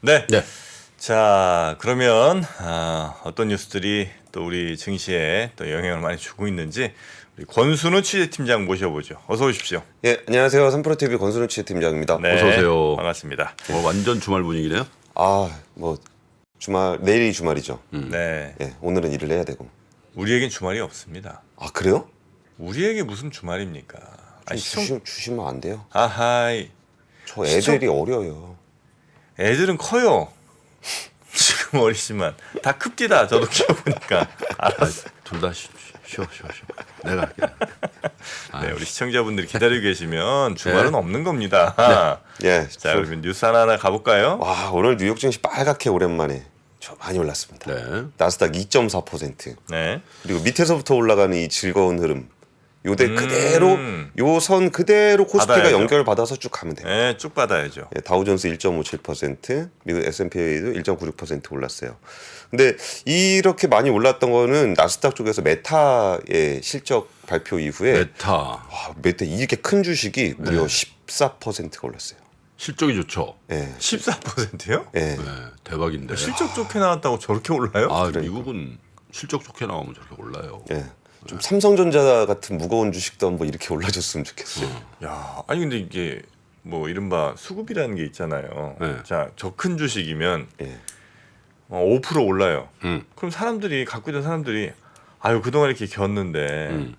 네. 네. 자, 그러면 어떤 뉴스들이 또 우리 증시에 또 영향을 많이 주고 있는지 우리 권순우 취재팀장 모셔보죠. 어서 오십시오. 예, 안녕하세요. 3프로TV 권순우 취재팀장입니다. 네, 어서 오세요. 반갑습니다. 완전 주말 분위기네요. 뭐 주말 내일이 주말이죠. 네, 예, 오늘은 일을 해야 되고. 우리에겐 주말이 없습니다. 아 그래요? 우리에게 무슨 주말입니까? 좀 주시면 안 돼요. 아하이, 저 애들이 어려요. 애들은 커요. 지금 어리지만 다 큽디다. 저도 키워보니까 알았어. 둘 다 쉬어. 내가 할게. 네, 우리 시청자분들이 기다리고 계시면 주말은 없는 겁니다. 예. 자, 그러면 뉴스 하나하나 가볼까요? 와 오늘 뉴욕 증시 빨갛게 오랜만에 많이 올랐습니다. 네. 나스닥 2.4%. 네. 그리고 밑에서부터 올라가는 이 즐거운 흐름. 요대 그대로 요 선 그대로 코스피가 받아야죠. 연결받아서 쭉 가면 돼요. 네, 쭉 받아야죠. 예, 다우존스 1.57%, 미국 S&P도 1.96% 올랐어요. 근데 이렇게 많이 올랐던 거는 나스닥 쪽에서 메타의 실적 발표 이후에 메타 와, 메타 이렇게 큰 주식이 무려 14%가 올랐어요. 실적이 좋죠. 예. 14%요? 예. 네, 대박인데. 실적 좋게 나왔다고 저렇게 올라요? 아 미국은 실적 좋게 나오면 저렇게 올라요. 예. 좀 삼성전자 같은 무거운 주식도 한번 이렇게 올라줬으면 좋겠어요. 야, 아니 근데 이게 뭐 이른바 수급이라는 게 있잖아요. 네. 자, 저 큰 주식이면 예. 5% 올라요. 음. 그럼 사람들이 갖고 있던 사람들이 아유 그동안 이렇게 겼는데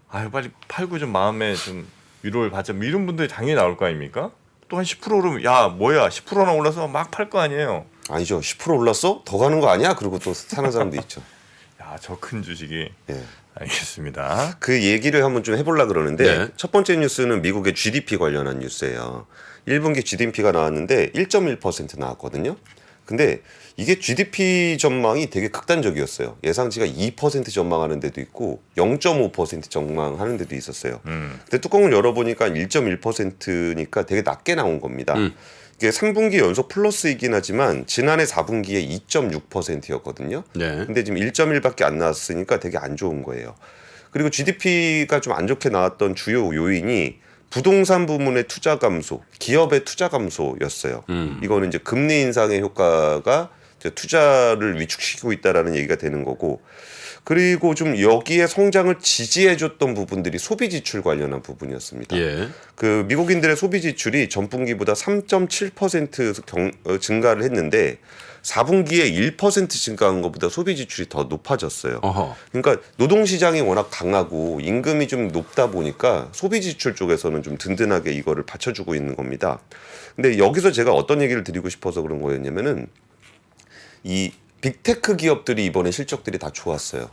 아유 빨리 팔고 좀 마음에 좀 위로를 받자 뭐 이런 분들이 당연히 나올 거 아닙니까? 또 한 10% 오르면 야 뭐야 10%나 올라서 막 팔 거 아니에요. 아니죠. 10% 올랐어? 더 가는 거 아니야? 그리고 또 사는 사람도 있죠. 야, 저 큰 주식이 예. 알겠습니다. 그 얘기를 한번 좀 해보려고 그러는데 네. 첫 번째 뉴스는 미국의 GDP 관련한 뉴스예요. 1분기 GDP가 나왔는데 1.1% 나왔거든요. 근데 이게 GDP 전망이 되게 극단적이었어요. 예상치가 2% 전망하는 데도 있고 0.5% 전망하는 데도 있었어요. 근데 뚜껑을 열어보니까 1.1%니까 되게 낮게 나온 겁니다. 이게 3분기 연속 플러스이긴 하지만 지난해 4분기에 2.6%였거든요. 네. 근데 지금 1.1밖에 안 나왔으니까 되게 안 좋은 거예요. 그리고 GDP가 좀 안 좋게 나왔던 주요 요인이 부동산 부문의 투자 감소, 기업의 투자 감소였어요. 이거는 이제 금리 인상의 효과가 이제 투자를 위축시키고 있다라는 얘기가 되는 거고, 그리고 좀 여기에 성장을 지지해줬던 부분들이 소비 지출 관련한 부분이었습니다. 예. 그 미국인들의 소비 지출이 전분기보다 3.7% 증가를 했는데 4분기에 1% 증가한 것보다 소비 지출이 더 높아졌어요. 어허. 그러니까 노동 시장이 워낙 강하고 임금이 좀 높다 보니까 소비 지출 쪽에서는 좀 든든하게 이거를 받쳐주고 있는 겁니다. 근데 여기서 제가 어떤 얘기를 드리고 싶어서 그런 거였냐면은 이 빅테크 기업들이 이번에 실적들이 다 좋았어요.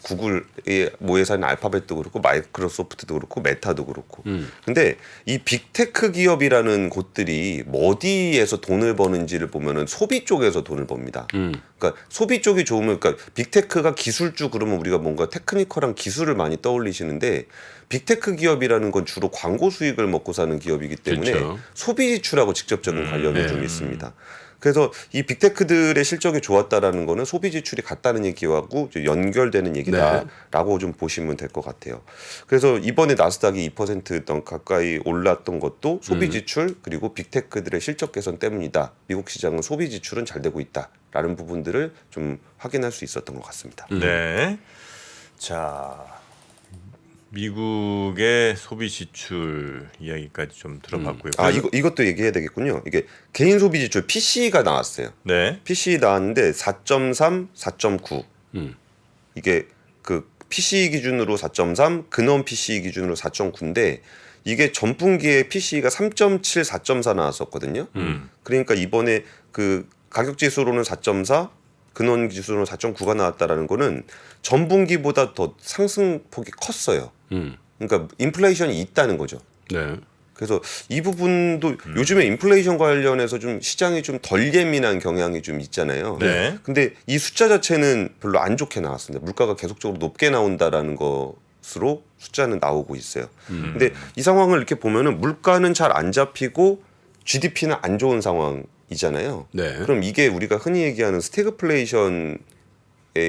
구글의 모회사인 알파벳도 그렇고 마이크로소프트도 그렇고 메타도 그렇고. 근데 이 빅테크 기업이라는 곳들이 어디에서 돈을 버는지를 보면은 소비 쪽에서 돈을 법니다. 그러니까 소비 쪽이 좋으면, 그러니까 빅테크가 기술주 그러면 우리가 뭔가 테크니컬한 기술을 많이 떠올리시는데 빅테크 기업이라는 건 주로 광고 수익을 먹고 사는 기업이기 때문에 그렇죠. 소비 지출하고 직접적인 관련이 좀 있습니다. 그래서 이 빅테크들의 실적이 좋았다라는 거는 소비 지출이 같다는 얘기하고 연결되는 얘기다라고 좀 보시면 될 것 같아요. 그래서 이번에 나스닥이 2% 가까이 올랐던 것도 소비 지출 그리고 빅테크들의 실적 개선 때문이다. 미국 시장은 소비 지출은 잘 되고 있다라는 부분들을 좀 확인할 수 있었던 것 같습니다. 네. 자, 미국의 소비 지출 이야기까지 좀 들어봤고요. 아 이것도 얘기해야 되겠군요. 이게 개인 소비 지출 PC가 나왔어요. 네. PC 나왔는데 4.3, 4.9. 이게 그 PC 기준으로 4.3, 근원 PC 기준으로 4.9인데 이게 전분기에 PC가 3.7, 4.4 나왔었거든요. 그러니까 이번에 그 가격 지수로는 4.4, 근원 지수로는 4.9가 나왔다라는 거는 전분기보다 더 상승폭이 컸어요. 그러니까 인플레이션이 있다는 거죠. 네. 그래서 이 부분도 요즘에 인플레이션 관련해서 좀 시장이 좀 덜 예민한 경향이 좀 있잖아요. 네. 근데 이 숫자 자체는 별로 안 좋게 나왔습니다. 물가가 계속적으로 높게 나온다라는 것으로 숫자는 나오고 있어요. 근데 이 상황을 이렇게 보면은 물가는 잘 안 잡히고 GDP는 안 좋은 상황이잖아요. 네. 그럼 이게 우리가 흔히 얘기하는 스태그플레이션의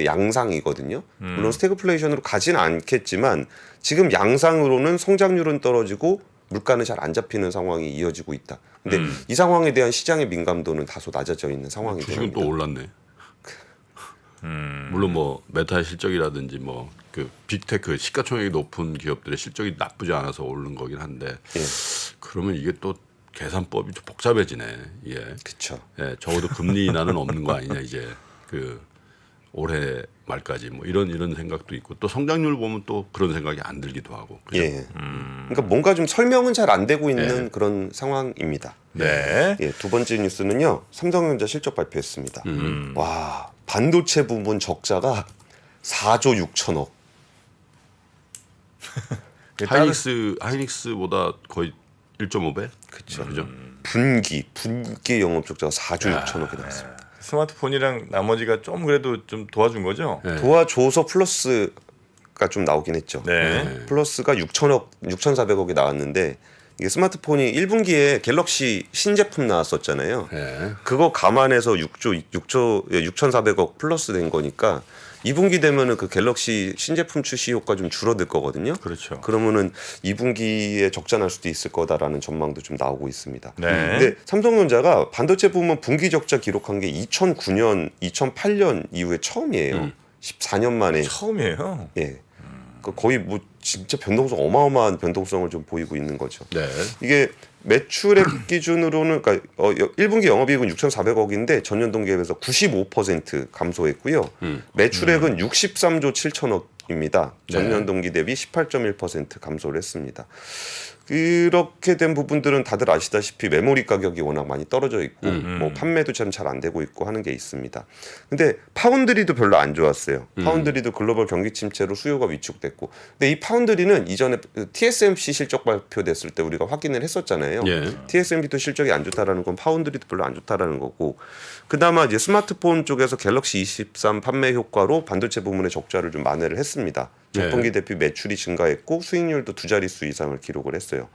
양상이거든요. 물론 스태그플레이션으로 가지는 않겠지만 지금 양상으로는 성장률은 떨어지고 물가는 잘 안 잡히는 상황이 이어지고 있다. 근데 이 상황에 대한 시장의 민감도는 다소 낮아져 있는 상황이 주식은 됩니다. 또 올랐네. 물론 뭐 메타의 실적이라든지 뭐 그 빅테크 시가총액이 높은 기업들의 실적이 나쁘지 않아서 오른 거긴 한데 예. 그러면 이게 또 계산법이 좀 복잡해지네. 예. 그렇죠. 예, 적어도 금리 인하는 없는 거 아니냐 이제 그 올해 말까지 뭐 이런 생각도 있고 또 성장률 보면 또 그런 생각이 안 들기도 하고. 그죠? 예. 그러니까 뭔가 좀 설명은 잘 안 되고 있는 예. 그런 상황입니다. 네. 예, 두 번째 뉴스는요. 삼성전자 실적 발표했습니다. 와, 반도체 부분 적자가 4조 6천억. 하이닉스보다 거의 1.5배? 그쵸. 그죠? 분기 영업 적자가 4조 6천억이 나왔습니다. 스마트폰이랑 나머지가 좀 그래도 좀 도와준 거죠. 네. 도와줘서 플러스가 좀 나오긴 했죠. 네. 플러스가 6,400억이 나왔는데 이게 스마트폰이 1분기에 갤럭시 신제품 나왔었잖아요. 예. 그거 감안해서 6,400억 플러스 된 거니까 2분기 되면은 그 갤럭시 신제품 출시 효과 좀 줄어들 거거든요. 그렇죠. 그러면은 2분기에 적자 날 수도 있을 거다라는 전망도 좀 나오고 있습니다. 네. 근데 삼성전자가 반도체 부문 분기 적자 기록한 게 2009년, 2008년 이후에 처음이에요. 14년 만에. 처음이에요. 예. 그 거의 뭐 진짜 어마어마한 변동성을 좀 보이고 있는 거죠. 네. 이게 매출액 기준으로는 그러니까 1분기 영업이익은 6,400억인데 전년 동기에 비해서 95% 감소했고요. 매출액은 63조 7천억입니다. 전년 동기 대비 18.1% 감소를 했습니다. 그렇게 된 부분들은 다들 아시다시피 메모리 가격이 워낙 많이 떨어져 있고 뭐 판매도 참 잘 안 되고 있고 하는 게 있습니다. 근데 파운드리도 별로 안 좋았어요. 파운드리도 글로벌 경기 침체로 수요가 위축됐고. 근데 이 파운드리는 이전에 TSMC 실적 발표됐을 때 우리가 확인을 했었잖아요. 예. TSMC도 실적이 안 좋다라는 건 파운드리도 별로 안 좋다라는 거고. 그나마 이제 스마트폰 쪽에서 갤럭시 23 판매 효과로 반도체 부문의 적자를 좀 만회를 했습니다. 전분기 대비 매출이 증가했고 수익률도 두 자릿수 이상을 기록을 했어요.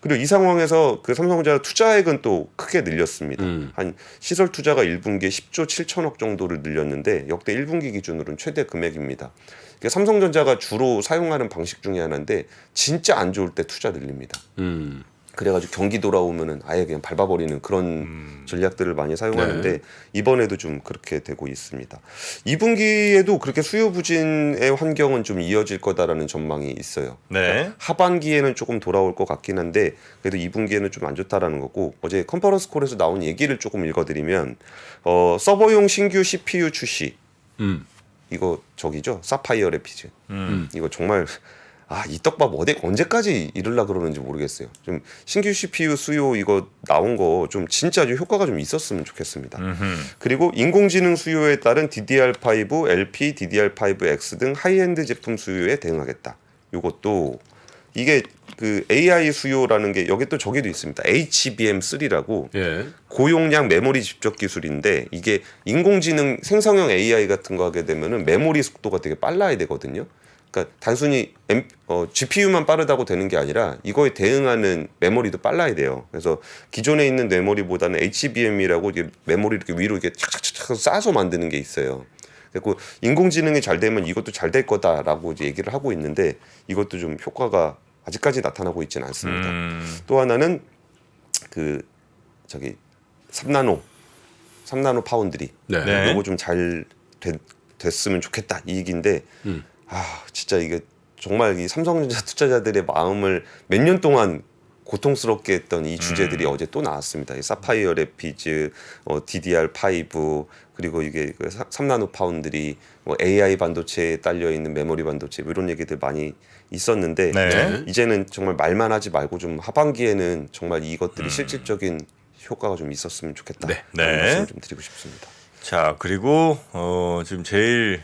그리고 이 상황에서 그 삼성전자 투자액은 또 크게 늘렸습니다. 한 시설 투자가 1분기에 10조 7천억 정도를 늘렸는데 역대 1분기 기준으로는 최대 금액입니다. 그러니까 삼성전자가 주로 사용하는 방식 중에 하나인데 진짜 안 좋을 때 투자 늘립니다. 그래가지고 경기 돌아오면은 아예 그냥 밟아버리는 그런 전략들을 많이 사용하는데 네. 이번에도 좀 그렇게 되고 있습니다. 2분기에도 그렇게 수요 부진의 환경은 좀 이어질 거다라는 전망이 있어요. 네. 하반기에는 조금 돌아올 것 같긴 한데 그래도 2분기에는 좀 안 좋다라는 거고 어제 컨퍼런스 콜에서 나온 얘기를 조금 읽어드리면 서버용 신규 CPU 출시 이거 저기죠 사파이어 래피즈 이거 정말 이 떡밥 언제까지 이럴라 그러는지 모르겠어요. 좀 신규 CPU 수요 이거 나온 거 좀 진짜 좀 효과가 좀 있었으면 좋겠습니다. 그리고 인공지능 수요에 따른 DDR5, LP, DDR5X 등 하이엔드 제품 수요에 대응하겠다. 이것도 이게 그 AI 수요라는 게 여기 또 저기도 있습니다. HBM3라고 예. 고용량 메모리 집적 기술인데 이게 인공지능 생성형 AI 같은 거 하게 되면은 메모리 속도가 되게 빨라야 되거든요. 그러니까 단순히 GPU만 빠르다고 되는 게 아니라 이거에 대응하는 메모리도 빨라야 돼요. 그래서 기존에 있는 메모리보다는 HBM이라고 이게 메모리 이렇게 위로 이렇게 착착착 싸서 만드는 게 있어요. 그리고 인공지능이 잘 되면 이것도 잘 될 거다라고 이제 얘기를 하고 있는데 이것도 좀 효과가 아직까지 나타나고 있지는 않습니다. 또 하나는 그 저기 3나노 파운드리 네. 이거 좀 잘 됐으면 좋겠다 이 얘기인데 진짜 이게 정말 이 삼성전자 투자자들의 마음을 몇 년 동안 고통스럽게 했던 이 주제들이 어제 또 나왔습니다. 이 사파이어 래피즈, DDR5 그리고 이게 그 3나노 파운드리, 뭐 AI 반도체에 딸려 있는 메모리 반도체 이런 얘기들 많이 있었는데 네. 이제는 정말 말만 하지 말고 좀 하반기에는 정말 이것들이 실질적인 효과가 좀 있었으면 좋겠다. 네. 그런 네. 말씀을 좀 드리고 싶습니다. 자, 그리고 지금 제일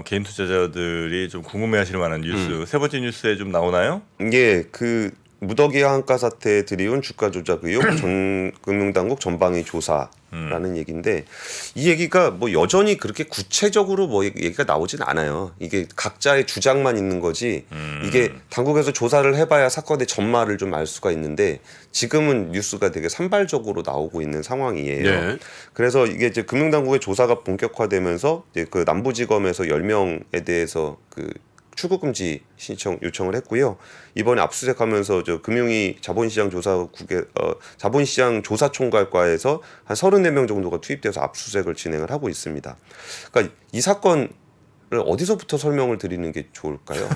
개인 투자자들이 좀 궁금해하실 만한 뉴스 세 번째 뉴스에 좀 나오나요? 이게 그 무더기 한가 사태에 들이온 주가 조작 의혹 전 금융당국 전방위 조사라는 얘기인데 이 얘기가 뭐 여전히 그렇게 구체적으로 뭐 얘기가 나오진 않아요. 이게 각자의 주장만 있는 거지 이게 당국에서 조사를 해봐야 사건의 전말을 좀 알 수가 있는데 지금은 뉴스가 되게 산발적으로 나오고 있는 상황이에요. 네. 그래서 이게 이제 금융당국의 조사가 본격화되면서 이제 그 남부지검에서 10명에 대해서 그 출국 금지 요청을 했고요. 이번에 압수수색하면서 저 금융위 자본시장 조사국의 자본시장 조사총괄과에서 한 34명 정도가 투입돼서 압수수색을 진행을 하고 있습니다. 그러니까 이 사건을 어디서부터 설명을 드리는 게 좋을까요?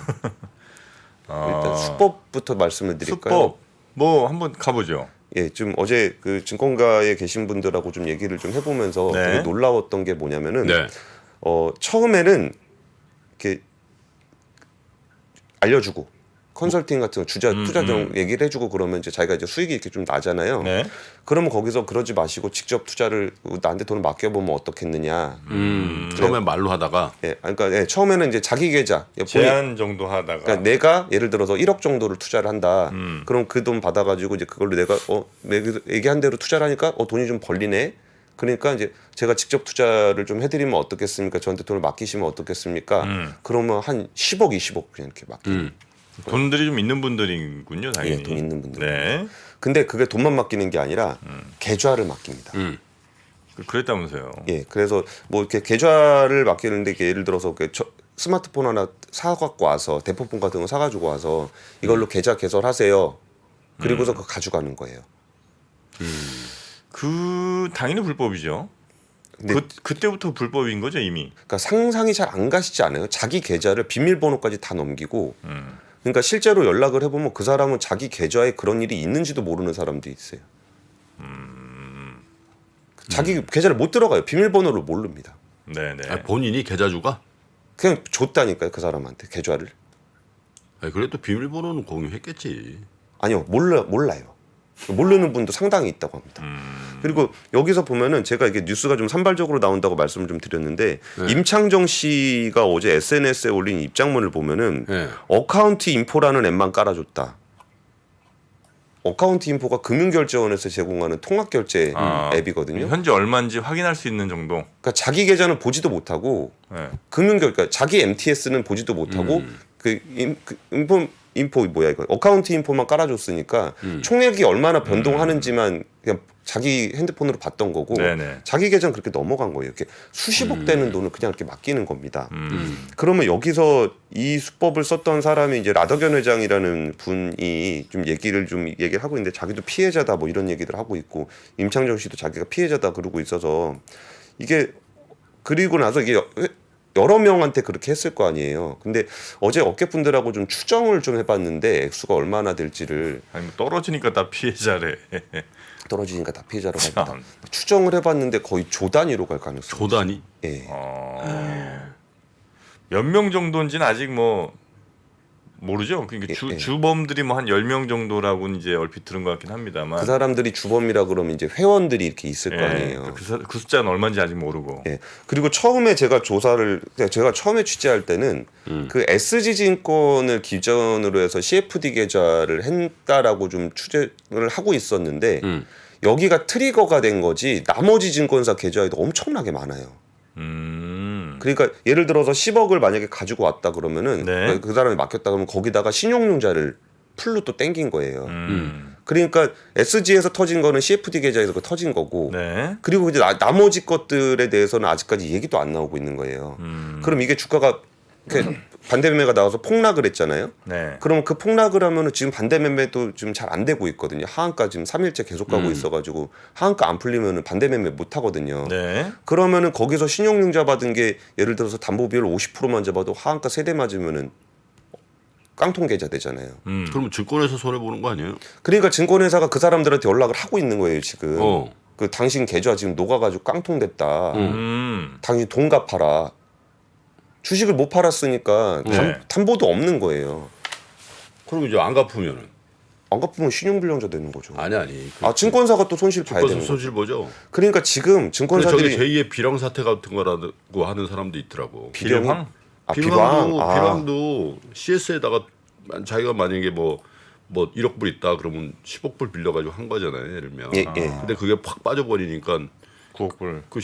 일단 수법부터 말씀을 드릴까요? 수법 뭐 한번 가보죠. 예, 좀 어제 그 증권가에 계신 분들하고 좀 얘기를 좀 해보면서 네. 되게 놀라웠던 게 뭐냐면은 네. 처음에는 이렇게 알려주고 컨설팅 같은 거 투자 얘기를 해주고 그러면 이제 자기가 이제 수익이 이렇게 좀 나잖아요. 네. 그러면 거기서 그러지 마시고 직접 투자를 나한테 돈을 맡겨보면 어떻겠느냐. 처음에 말로 하다가 예, 그러니까 예, 처음에는 이제 자기 계좌 제한 정도 하다가 그러니까 내가 예를 들어서 1억 정도를 투자를 한다. 그럼 그 돈 받아가지고 이제 그걸로 내가 얘기한 대로 투자를 하니까 돈이 좀 벌리네. 그러니까 이제 제가 직접 투자를 좀 해드리면 어떻겠습니까? 저한테 돈을 맡기시면 어떻겠습니까? 그러면 한 10억, 20억 그냥 이렇게 맡기는. 돈들이 좀 있는 분들이군요, 당연히. 예, 돈 있는 분들. 네. 근데 그게 돈만 맡기는 게 아니라 계좌를 맡깁니다. 그랬다면서요. 예, 그래서 뭐 이렇게 계좌를 맡기는데 이렇게 예를 들어서 스마트폰 하나 사갖고 와서 대포폰 같은 거 사가지고 와서 이걸로 계좌 개설하세요. 그리고서 그거 가져가는 거예요. 당연히 불법이죠. 근데 그때부터 불법인 거죠 이미. 그러니까 상상이 잘 안 가시지 않아요? 자기 계좌를 비밀번호까지 다 넘기고. 그러니까 실제로 연락을 해보면 그 사람은 자기 계좌에 그런 일이 있는지도 모르는 사람도 있어요. 자기 계좌를 못 들어가요. 비밀번호를 모릅니다. 네네. 아니, 본인이 계좌주가 그냥 줬다니까요, 그 사람한테 계좌를. 아니, 그래도 비밀번호는 공유했겠지. 아니요, 몰라요. 모르는 분도 상당히 있다고 합니다. 그리고 여기서 보면은 제가 이게 뉴스가 좀 산발적으로 나온다고 말씀을 좀 드렸는데 임창정 씨가 어제 SNS에 올린 입장문을 보면은 네. 어카운트 인포라는 앱만 깔아줬다. 어카운트 인포가 금융결제원에서 제공하는 통합결제 앱이거든요. 현재 얼마인지 확인할 수 있는 정도. 그러니까 자기 계좌는 보지도 못하고 네. 그러니까 자기 MTS는 보지도 못하고 인포 뭐야 이거 어카운트 인포만 깔아줬으니까 총액이 얼마나 변동하는지만 그냥 자기 핸드폰으로 봤던 거고 네네. 자기 계좌는 그렇게 넘어간 거예요. 이렇게 수십억 되는 돈을 그냥 이렇게 맡기는 겁니다. 그러면 여기서 이 수법을 썼던 사람이 이제 라더견 회장이라는 분이 좀 얘기를 하고 있는데 자기도 피해자다 뭐 이런 얘기들 하고 있고 임창정 씨도 자기가 피해자다 그러고 있어서 이게 그리고 나서 이게 여러 명한테 그렇게 했을 거 아니에요. 근데 어제 업계분들하고 좀 추정을 좀 해봤는데 액수가 얼마나 될지를 아니 뭐 떨어지니까 다 피해자래. 떨어지니까 다 피해자라고 합니다. 참. 추정을 해봤는데 거의 조 단위로 갈 가능성이 조단이 예. 몇 명 정도인지는 아직 뭐 모르죠. 그러니까 예. 주범들이 뭐 한 10명 정도라고는 이제 얼핏 들은 것 같긴 합니다만. 그 사람들이 주범이라 그러면 이제 회원들이 이렇게 있을 거 아니에요. 그 숫자는 얼마인지 아직 모르고. 예. 그리고 처음에 제가 처음에 취재할 때는 그 SG증권을 기준으로 해서 CFD 계좌를 했다라고 좀 추재를 하고 있었는데 여기가 트리거가 된 거지 나머지 증권사 계좌에도 엄청나게 많아요. 그러니까 예를 들어서 10억을 만약에 가지고 왔다 그러면은 네. 그 사람이 맡겼다 그러면 거기다가 신용융자를 풀로 또 땡긴 거예요. 그러니까 SG에서 터진 거는 CFD 계좌에서 터진 거고 네. 그리고 이제 나머지 것들에 대해서는 아직까지 얘기도 안 나오고 있는 거예요. 그럼 이게 주가가 이렇게 반대매매가 나와서 폭락을 했잖아요. 네. 그럼 그 폭락을 하면은 지금 반대매매도 지금 잘 안 되고 있거든요. 하한가 지금 3일째 계속 가고 있어가지고 하한가 안 풀리면은 반대매매 못 하거든요. 네. 그러면은 거기서 신용융자 받은 게 예를 들어서 담보비율 50%만 잡아도 하한가 세대 맞으면은 깡통 계좌 되잖아요. 그러면 증권에서 손해 보는 거 아니에요? 그러니까 증권회사가 그 사람들한테 연락을 하고 있는 거예요 지금. 어. 그 당신 계좌 지금 녹아가지고 깡통 됐다. 음. 당신 돈 갚아라. 주식을 못 팔았으니까 네. 담보도 없는 거예요. 그럼 이제 안 갚으면은 안 갚으면 신용불량자 되는 거죠. 아니. 증권사가 또 손실 봐야 되는 거죠. 손실 보죠. 그러니까 지금 근데 증권사들이 저기 제2의 비령 사태 같은 거라고 하는 사람도 있더라고. 비령? 비령도 CS에다가 자기가 만약에 뭐 1억 불 있다 그러면 10억 불 빌려가지고 한 거잖아요. 예를 들면. 예. 근데 그게 팍 빠져버리니까 9억 불. 그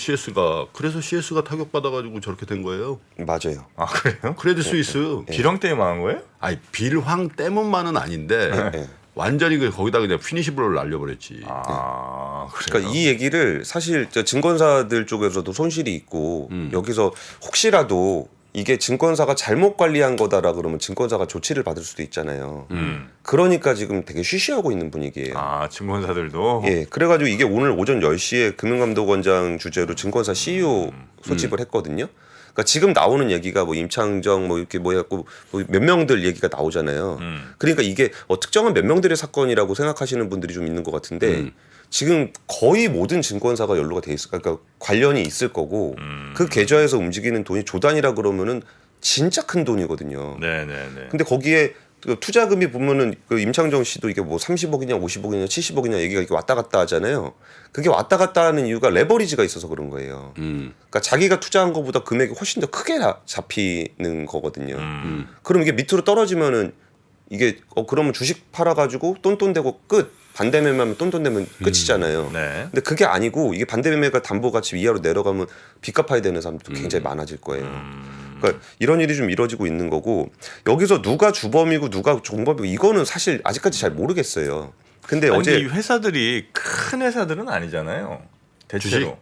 그래서 CS가 타격 받아가지고 저렇게 된 거예요. 맞아요. 아 그래요? 크레딧 스위스. 비령 때문에 망한 거예요? 아니 빌황 때문만은 아닌데 예. 완전히 거기다 그냥 피니시블을 날려버렸지. 아 그래요? 그러니까 이 얘기를 사실 증권사들 쪽에서도 손실이 있고 여기서 혹시라도 이게 증권사가 잘못 관리한 거다라 그러면 증권사가 조치를 받을 수도 있잖아요. 그러니까 지금 되게 쉬쉬하고 있는 분위기예요. 아 증권사들도. 예, 그래가지고 이게 오늘 오전 10시에 금융감독원장 주재로 증권사 CEO 소집을 했거든요. 그러니까 지금 나오는 얘기가 뭐 임창정 뭐 이렇게 뭐 해갖고 뭐 몇 명들 얘기가 나오잖아요. 그러니까 이게 특정한 몇 명들의 사건이라고 생각하시는 분들이 좀 있는 것 같은데 지금 거의 모든 증권사가 연루가 돼 있을, 그러니까 관련이 있을 거고 그 계좌에서 움직이는 돈이 조단이라 그러면은 진짜 큰 돈이거든요. 네네네. 근데 거기에 그 투자금이 보면은 그 임창정 씨도 이게 뭐 30억이냐 50억이냐 70억이냐 얘기가 이렇게 왔다 갔다 하잖아요. 그게 왔다 갔다 하는 이유가 레버리지가 있어서 그런 거예요. 그러니까 자기가 투자한 것보다 금액이 훨씬 더 크게 잡히는 거거든요. 그럼 이게 밑으로 떨어지면은 이게 그러면 주식 팔아가지고 똔똔대고 끝. 반대매매하면 똔똔대면 끝이잖아요. 네. 근데 그게 아니고 이게 반대매매가 담보가치 이하로 내려가면 빚 갚아야 되는 사람도 굉장히 많아질 거예요. 그러니까 이런 일이 좀 이루어지고 있는 거고 여기서 누가 주범이고 누가 종범이고 이거는 사실 아직까지 잘 모르겠어요. 근데 아니, 어제 근데 이 회사들이 큰 회사들은 아니잖아요. 대체로.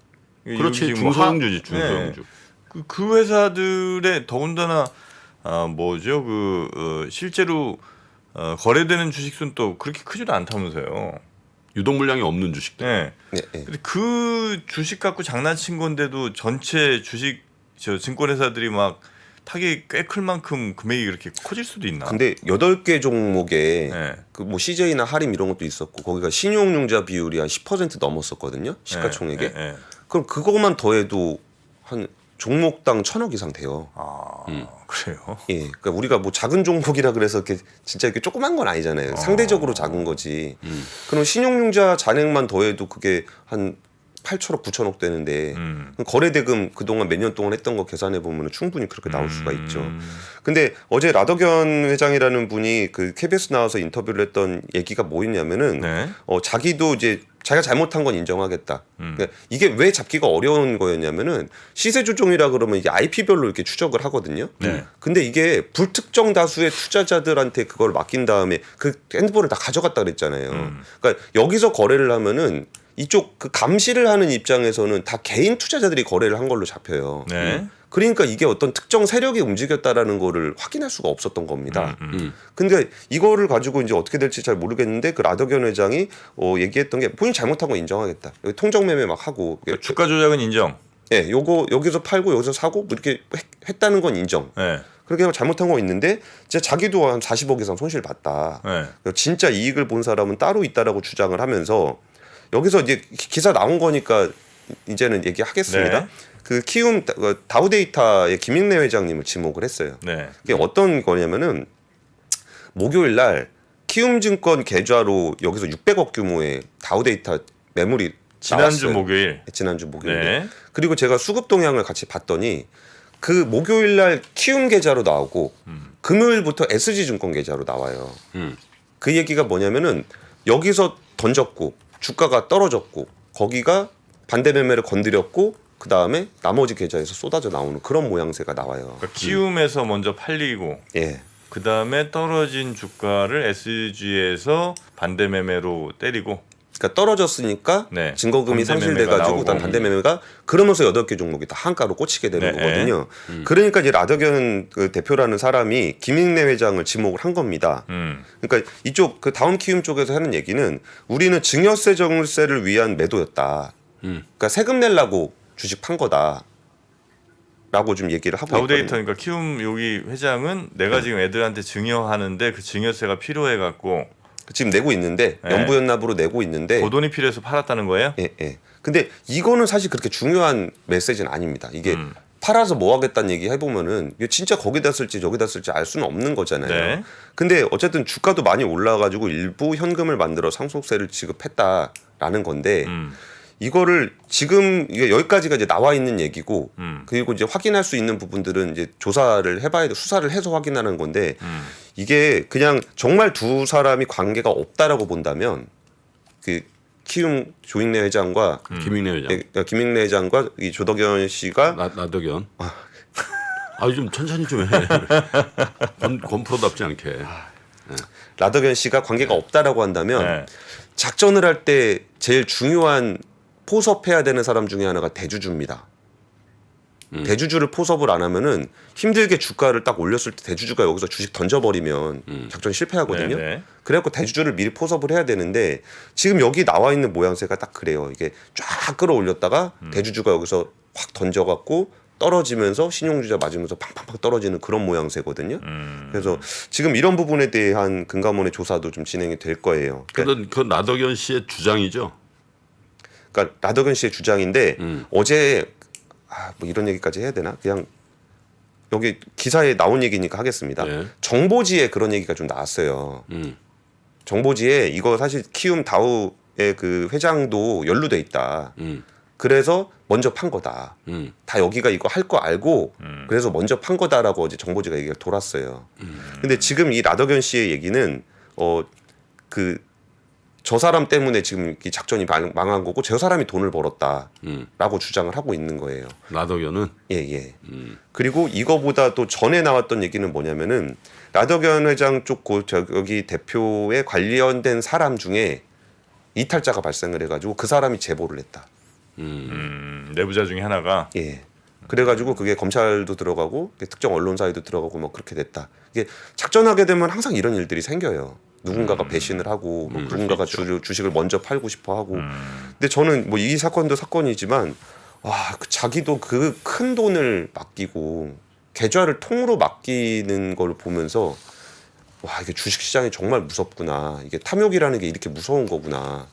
그렇지 지금 뭐 중소형주지 중소형주. 그 회사들의 더군다나 뭐죠 실제로 거래되는 주식수는 또 그렇게 크지도 않다면서요. 유동 물량이 없는 주식들. 네. 네, 네. 근데 그 주식 갖고 장난친 건데도 전체 주식 증권회사들이 막 타격이 꽤 클 만큼 금액이 그렇게 커질 수도 있나? 근데 8개 종목에 네. 그 뭐 CJ나 하림 이런 것도 있었고 거기가 신용융자 비율이 한 10% 넘었었거든요. 시가총액에. 네. 그럼 그것만 더해도 한 종목당 1,000억 이상 돼요. 그래요? 예, 그러니까 우리가 뭐 작은 종목이라 그래서 이렇게 진짜 이렇게 조그만 건 아니잖아요. 상대적으로 작은 거지. 그럼 신용융자 잔액만 더해도 그게 한 8천억, 9천억 되는데 거래대금 그동안 몇 년 동안 했던 거 계산해 보면 충분히 그렇게 나올 수가 있죠. 근데 어제 라덕현 회장이라는 분이 그 KBS 나와서 인터뷰를 했던 얘기가 뭐였냐면은 네. 자기도 이제 자기가 잘못한 건 인정하겠다. 그러니까 이게 왜 잡기가 어려운 거였냐면은 시세 조종이라 그러면 이게 IP별로 이렇게 추적을 하거든요. 네. 근데 이게 불특정 다수의 투자자들한테 그걸 맡긴 다음에 그 핸드폰을 다 가져갔다 그랬잖아요. 그러니까 여기서 거래를 하면은 이쪽 그 감시를 하는 입장에서는 다 개인 투자자들이 거래를 한 걸로 잡혀요. 네. 그러니까 이게 어떤 특정 세력이 움직였다라는 거를 확인할 수가 없었던 겁니다. 근데 이거를 가지고 이제 어떻게 될지 잘 모르겠는데 그 라덕현 회장이 얘기했던 게 본인 잘못한 거 인정하겠다. 여기 통정 매매 막 하고 그러니까 주가 조작은 인정. 예, 요거 여기서 팔고 여기서 사고 뭐 이렇게 했다는 건 인정. 네. 그렇게 잘못한 거 있는데 진짜 자기도 한 40억 이상 손실 봤다. 네. 진짜 이익을 본 사람은 따로 있다라고 주장을 하면서 여기서 이제 기사 나온 거니까 이제는 얘기하겠습니다. 네. 그 키움 다우데이터의 김익래 회장님을 지목을 했어요. 네. 이게 어떤 거냐면은 목요일 날 키움증권 계좌로 여기서 600억 규모의 다우데이터 매물이 지난주 나왔어요. 목요일. 지난주 목요일. 네. 그리고 제가 수급 동향을 같이 봤더니 그 목요일 날 키움 계좌로 나오고 금요일부터 SG증권 계좌로 나와요. 그 얘기가 뭐냐면은 여기서 던졌고 주가가 떨어졌고 거기가 반대 매매를 건드렸고 그 다음에 나머지 계좌에서 쏟아져 나오는 그런 모양새가 나와요. 그러니까 키움에서 먼저 팔리고 예. 그 다음에 떨어진 주가를 SG에서 반대 매매로 때리고. 그러니까 떨어졌으니까 네. 증거금이 반대 상실돼가지고 매매가 나오고. 그다음 반대 매매가 그러면서 8개 종목이 다 한가로 꽂히게 되는 네. 거거든요. 그러니까 이제 라덕현 그 대표라는 사람이 김익래 회장을 지목을 한 겁니다. 그러니까 이쪽 그 다음 키움 쪽에서 하는 얘기는 우리는 증여세 정세를 위한 매도였다. 그러니까 세금 내려고 주식 판 거다. 라고 좀 얘기를 하고 있거든요. 다우데이터니까 키움 여기 회장은 내가 지금 애들한테 증여하는데 그 증여세가 필요해 갖고 지금 내고 있는데 네. 연부연납으로 내고 있는데 그 돈이 필요해서 팔았다는 거예요? 예, 예. 근데 이거는 사실 그렇게 중요한 메시지는 아닙니다. 이게 팔아서 뭐 하겠다는 얘기 해보면은 이게 진짜 거기다 쓸지 저기다 쓸지 알 수는 없는 거잖아요. 네. 근데 어쨌든 주가도 많이 올라가지고 일부 현금을 만들어 상속세를 지급했다라는 건데 이거를 지금 이게 여기까지가 이제 나와 있는 얘기고 그리고 이제 확인할 수 있는 부분들은 이제 조사를 해봐야 돼 수사를 해서 확인하는 건데 이게 그냥 정말 두 사람이 관계가 없다라고 본다면 그 키움 조익래 회장과 김익래 회장. 김익래 회장과 이 조덕현 씨가 나덕현. 좀 천천히 좀 해. 건프로답지 않게. 라덕현 씨가 관계가 없다라고 한다면 네. 작전을 할 때 제일 중요한 포섭해야 되는 사람 중에 하나가 대주주입니다. 대주주를 포섭을 안 하면은 힘들게 주가를 딱 올렸을 때 대주주가 여기서 주식 던져버리면 작전이 실패하거든요. 네네. 그래갖고 대주주를 미리 포섭을 해야 되는데 지금 여기 나와 있는 모양새가 딱 그래요. 이게 쫙 끌어올렸다가 대주주가 여기서 확 던져갖고 떨어지면서 신용주자 맞으면서 팡팡팡 떨어지는 그런 모양새거든요. 그래서 지금 이런 부분에 대한 금감원의 조사도 좀 진행이 될 거예요. 그건 그 나덕현 씨의 주장이죠. 그러니까 나덕현 씨의 주장인데 어제 뭐 이런 얘기까지 해야 되나? 그냥 여기 기사에 나온 얘기니까 하겠습니다. 네. 정보지에 그런 얘기가 좀 나왔어요. 정보지에 이거 사실 키움 다우의 그 회장도 연루돼 있다. 그래서 먼저 판 거다. 다 여기가 이거 할 거 알고 그래서 먼저 판 거다라고 어제 정보지가 얘기가 돌았어요. 근데 지금 이 나덕현 씨의 얘기는 저 사람 때문에 지금 이 작전이 망한 거고 저 사람이 돈을 벌었다라고 주장을 하고 있는 거예요. 나덕현은 예. 그리고 이거보다 또 전에 나왔던 얘기는 뭐냐면은 나덕현 회장 쪽 여기 대표에 관련된 사람 중에 이탈자가 발생을 해가지고 그 사람이 제보를 했다. 내부자 중에 하나가 예. 그래가지고 그게 검찰도 들어가고 특정 언론사에도 들어가고 뭐 그렇게 됐다. 이게 작전하게 되면 항상 이런 일들이 생겨요. 누군가가 배신을 하고 뭐 누군가가 주식을 먼저 팔고 싶어 하고. 근데 저는 뭐 이 사건도 사건이지만 자기도 그 큰 돈을 맡기고 계좌를 통으로 맡기는 걸 보면서 이게 주식시장이 정말 무섭구나. 이게 탐욕이라는 게 이렇게 무서운 거구나.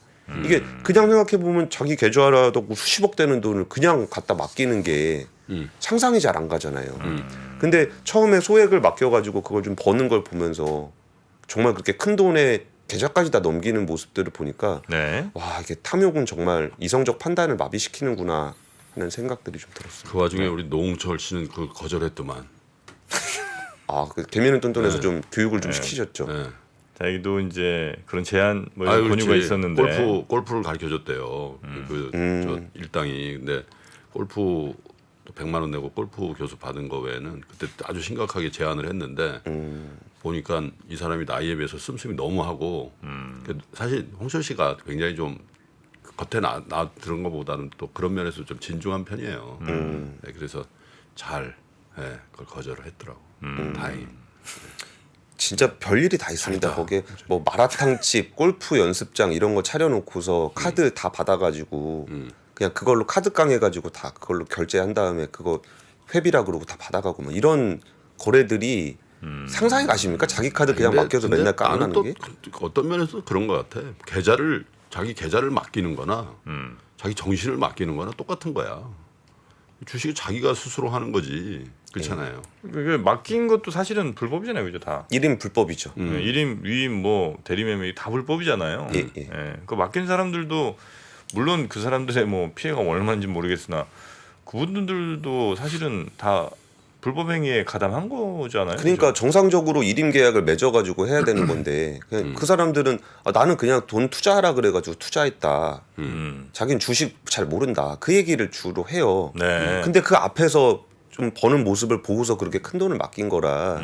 이게 그냥 생각해 보면 자기 계좌라도 수십억 되는 돈을 그냥 갖다 맡기는 게 상상이 잘 안 가잖아요. 근데 처음에 소액을 맡겨가지고 그걸 좀 버는 걸 보면서 정말 그렇게 큰 돈에 계좌까지 다 넘기는 모습들을 보니까 네. 이게 탐욕은 정말 이성적 판단을 마비시키는구나 하는 생각들이 좀 들었어요. 그 와중에 우리 노홍철 씨는 그 거절했더만. 그 개미는 똔똔해서 좀 교육을 좀 시키셨죠. 네. 자기도 이제 그런 제한 뭐 아유, 권유가 그렇지. 있었는데 골프를 가르쳐 줬대요. 저 일당이. 근데 골프 100만 원 내고 골프 교수 받은 거 외에는 그때 아주 심각하게 제한을 했는데 보니까 이 사람이 나이에 비해서 씀씀이 너무 하고 사실 홍철 씨가 굉장히 좀 겉에 나 들은 것보다는 또 그런 면에서 좀 진중한 편이에요. 네, 그래서 잘 그걸 거절을 했더라고. 다행히. 진짜 별일이 다 있습니다. 거기에 뭐 마라탕집, 골프 연습장 이런 거 차려놓고서 카드 다 받아가지고 그냥 그걸로 카드깡 해가지고 다 그걸로 결제한 다음에 그거 회비라 그러고 다 받아가고 뭐 이런 거래들이 상상이 가십니까? 자기 카드 그냥 맡겨서 맨날 까는 게? 어떤 면에서 그런 것 같아. 자기 계좌를 맡기는거나 자기 정신을 맡기는거나 똑같은 거야. 주식을 자기가 스스로 하는 거지. 그렇잖아요. 그 맡긴 것도 사실은 불법이잖아요, 그죠 다. 1인 불법이죠. 1인 위임 뭐 대리매매 다 불법이잖아요. 예. 그 맡긴 사람들도 물론 그 사람들의 뭐 피해가 얼마인지 모르겠으나 그분들도 사실은 다 불법 행위에 가담한 거잖아요. 그러니까 그죠? 정상적으로 1인 계약을 맺어가지고 해야 되는 건데 그냥 그 사람들은 나는 그냥 돈 투자하라 그래가지고 투자했다. 자기는 주식 잘 모른다. 그 얘기를 주로 해요. 네. 근데 그 앞에서 좀 버는 모습을 보고서 그렇게 큰 돈을 맡긴 거라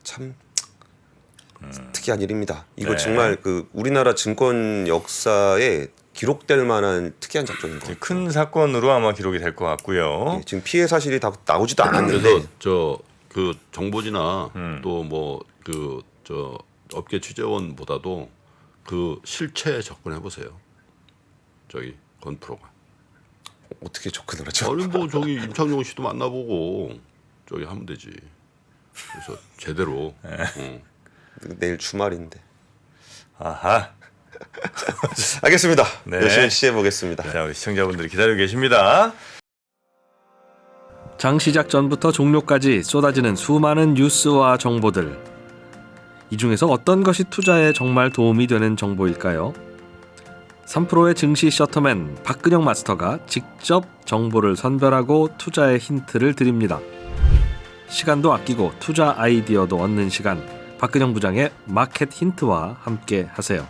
참 특이한 일입니다. 이거 네. 정말 그 우리나라 증권 역사에 기록될 만한 특이한 작전인 것 같아요. 큰 사건으로 아마 기록이 될 것 같고요. 지금 피해 사실이 다 나오지도 않았는데 그래서 저 그 정보지나 또 뭐 그 저 업계 취재원보다도 그 실체에 접근해 보세요. 저기 건프로가. 어떻게 접근을 하죠? 아니 뭐 저기 임창용 씨도 만나보고 저기 하면 되지. 그래서 제대로. 내일 주말인데. 아하. 알겠습니다. 네. 열심히 시해 보겠습니다. 자, 우리 시청자분들이 기다리고 계십니다. 장 시작 전부터 종료까지 쏟아지는 수많은 뉴스와 정보들. 이 중에서 어떤 것이 투자에 정말 도움이 되는 정보일까요? 3프로의 증시 셔터맨 박근영 마스터가 직접 정보를 선별하고 투자의 힌트를 드립니다. 시간도 아끼고 투자 아이디어도 얻는 시간, 박근영 부장의 마켓 힌트와 함께 하세요.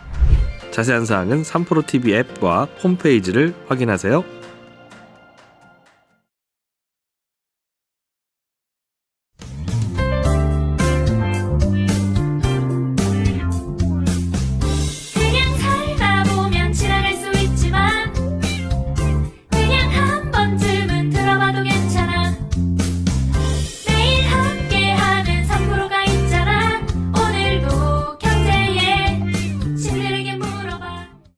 자세한 사항은 3프로 TV 앱과 홈페이지를 확인하세요.